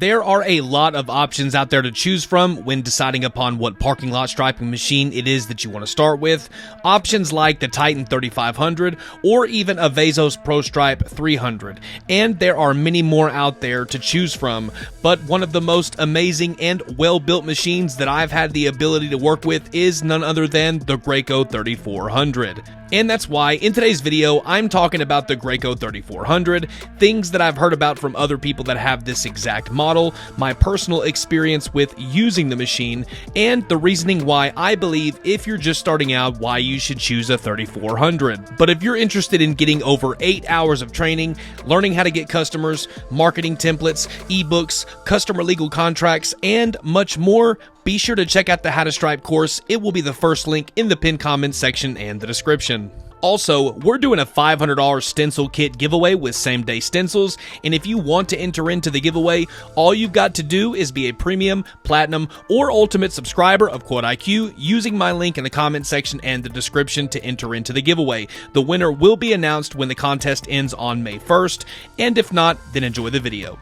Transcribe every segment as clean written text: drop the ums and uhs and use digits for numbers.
There are a lot of options out there to choose from when deciding upon what parking lot striping machine it is that you want to start with. Options like the Titan 3500 or even a Vasos Pro Stripe 300. And there are many more out there to choose from, but one of the most amazing and well-built machines that I've had the ability to work with is none other than the Graco 3400. And that's why in today's video, I'm talking about the Graco 3400, things that I've heard about from other people that have this exact model, my personal experience with using the machine, and the reasoning why I believe if you're just starting out, why you should choose a 3400. But if you're interested in getting over 8 hours of training, learning how to get customers, marketing templates, ebooks, customer legal contracts, and much more, be sure to check out the How to Stripe course. It will be the first link in the pinned comment section and the description. Also, we're doing a $500 stencil kit giveaway with same-day stencils, and if you want to enter into the giveaway, all you've got to do is be a premium, platinum, or ultimate subscriber of Quote IQ using my link in the comment section and the description to enter into the giveaway. The winner will be announced when the contest ends on May 1st, and if not, then enjoy the video.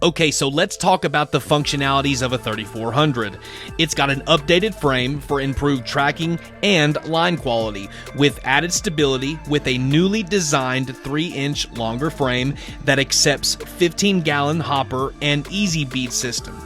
Okay, so let's talk about the functionalities of a 3400. It's got an updated frame for improved tracking and line quality, with added stability with a newly designed 3-inch longer frame that accepts 15-gallon hopper and easy bead system.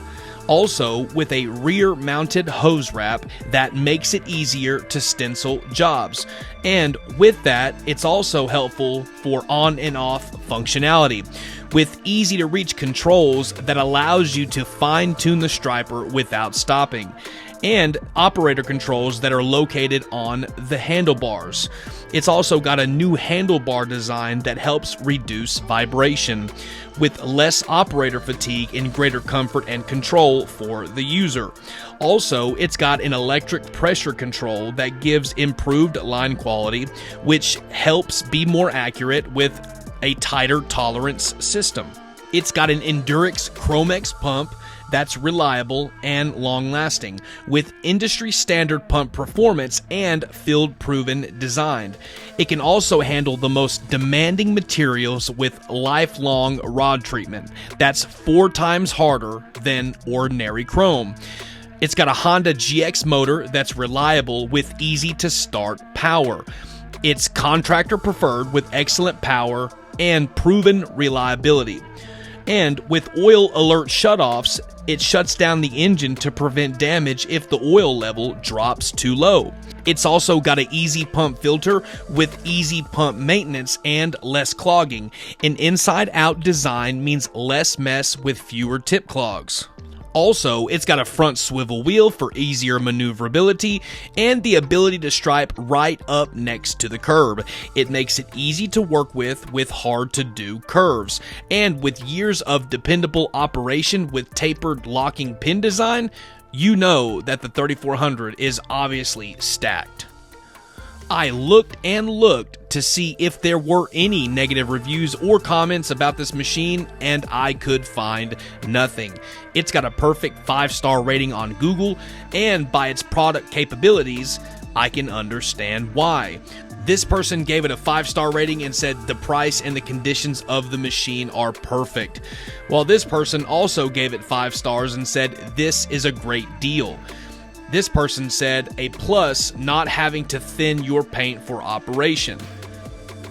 Also, with a rear-mounted hose wrap that makes it easier to stencil jobs. And with that, it's also helpful for on and off functionality, with easy-to-reach controls that allows you to fine-tune the striper without stopping, and operator controls that are located on the handlebars. It's also got a new handlebar design that helps reduce vibration, with less operator fatigue and greater comfort and control for the user. Also, it's got an electric pressure control that gives improved line quality, which helps be more accurate with a tighter tolerance system. It's got an Endurix Chromex pump that's reliable and long-lasting, with industry-standard pump performance and field-proven design. It can also handle the most demanding materials with lifelong rod treatment. That's 4 times harder than ordinary chrome. It's got a Honda GX motor that's reliable with easy-to-start power. It's contractor preferred with excellent power and proven reliability. And with oil alert shutoffs, it shuts down the engine to prevent damage if the oil level drops too low. It's also got an easy pump filter with easy pump maintenance and less clogging. An inside-out design means less mess with fewer tip clogs. Also, it's got a front swivel wheel for easier maneuverability and the ability to stripe right up next to the curb. It makes it easy to work with hard-to-do curves. And with years of dependable operation with tapered locking pin design, you know that the 3400 is obviously stacked. I looked and looked to see if there were any negative reviews or comments about this machine, and I could find nothing. It's got a perfect 5-star rating on Google, and by its product capabilities, I can understand why. This person gave it a 5-star rating and said the price and the conditions of the machine are perfect. While this person also gave it 5 stars and said this is a great deal. This person said a plus not having to thin your paint for operation.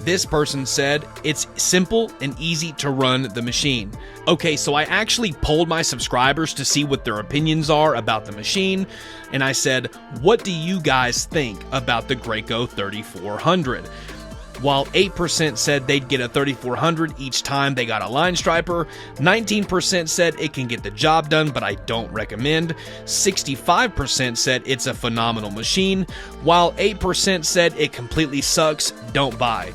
This person said it's simple and easy to run the machine. Okay, so I actually polled my subscribers to see what their opinions are about the machine, and I said, what do you guys think about the Graco 3400? While 8% said they'd get a 3400 each time they got a line striper, 19% said it can get the job done but I don't recommend, 65% said it's a phenomenal machine, while 8% said it completely sucks, don't buy.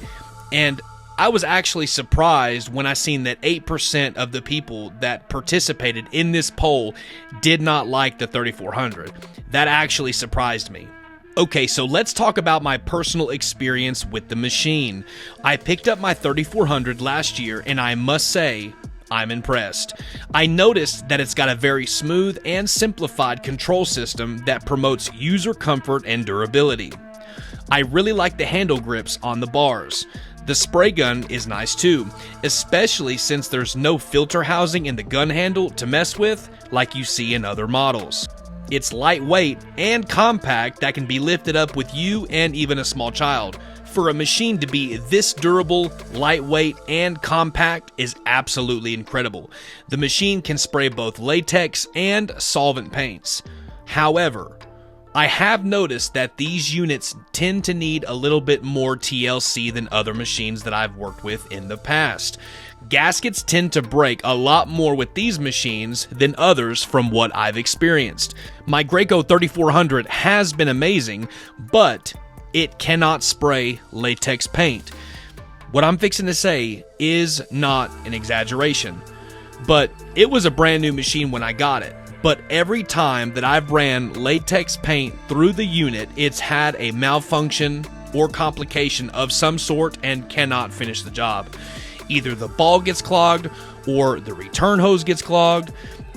And I was actually surprised when I seen that 8% of the people that participated in this poll did not like the 3400. That actually surprised me. Okay, so let's talk about my personal experience with the machine. I picked up my 3400 last year, and I must say, I'm impressed. I noticed that it's got a very smooth and simplified control system that promotes user comfort and durability. I really like the handle grips on the bars. The spray gun is nice too, especially since there's no filter housing in the gun handle to mess with like you see in other models. It's lightweight and compact that can be lifted up with you and even a small child. For a machine to be this durable, lightweight, and compact is absolutely incredible. The machine can spray both latex and solvent paints. However, I have noticed that these units tend to need a little bit more TLC than other machines that I've worked with in the past. Gaskets tend to break a lot more with these machines than others from what I've experienced. My Graco 3400 has been amazing, but it cannot spray latex paint. What I'm fixing to say is not an exaggeration, but it was a brand new machine when I got it. But every time that I've ran latex paint through the unit, it's had a malfunction or complication of some sort and cannot finish the job. Either the ball gets clogged or the return hose gets clogged.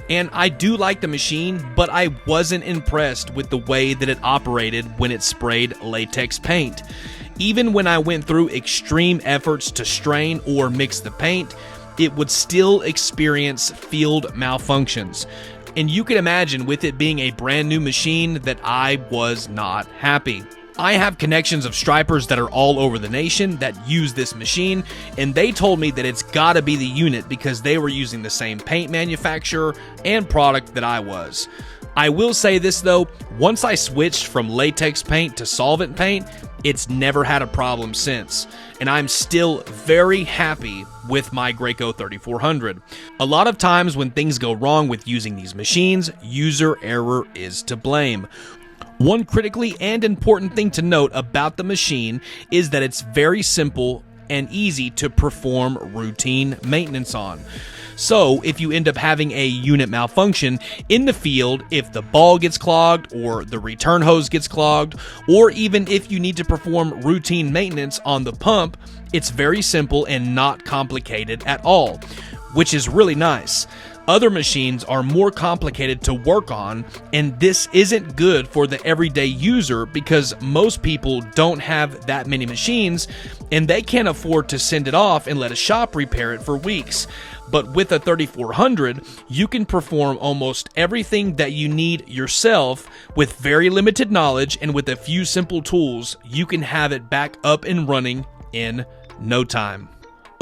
And I do like the machine, but I wasn't impressed with the way that it operated when it sprayed latex paint. Even when I went through extreme efforts to strain or mix the paint, it would still experience field malfunctions. And you can imagine, with it being a brand new machine, that I was not happy. I have connections of stripers that are all over the nation that use this machine, and they told me that it's gotta be the unit because they were using the same paint manufacturer and product that I was. I will say this though, once I switched from latex paint to solvent paint, it's never had a problem since, and I'm still very happy with my Graco 3400. A lot of times when things go wrong with using these machines, user error is to blame. One critically and important thing to note about the machine is that it's very simple and easy to perform routine maintenance on. So if you end up having a unit malfunction in the field, if the ball gets clogged or the return hose gets clogged, or even if you need to perform routine maintenance on the pump, it's very simple and not complicated at all, which is really nice. Other machines are more complicated to work on, and this isn't good for the everyday user because most people don't have that many machines and they can't afford to send it off and let a shop repair it for weeks. But with a 3400, you can perform almost everything that you need yourself with very limited knowledge, and with a few simple tools, you can have it back up and running in no time.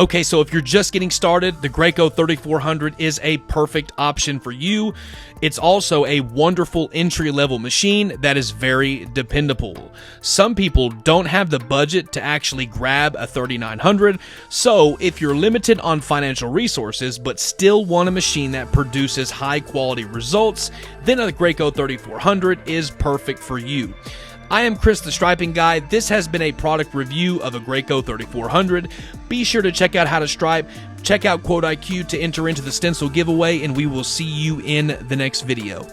Okay, so if you're just getting started, the Graco 3400 is a perfect option for you. It's also a wonderful entry-level machine that is very dependable. Some people don't have the budget to actually grab a 3900, so if you're limited on financial resources but still want a machine that produces high-quality results, then a Graco 3400 is perfect for you. I am Chris the Striping Guy. This has been a product review of a Graco 3400. Be sure to check out how to stripe, check out Quote IQ to enter into the stencil giveaway, and we will see you in the next video.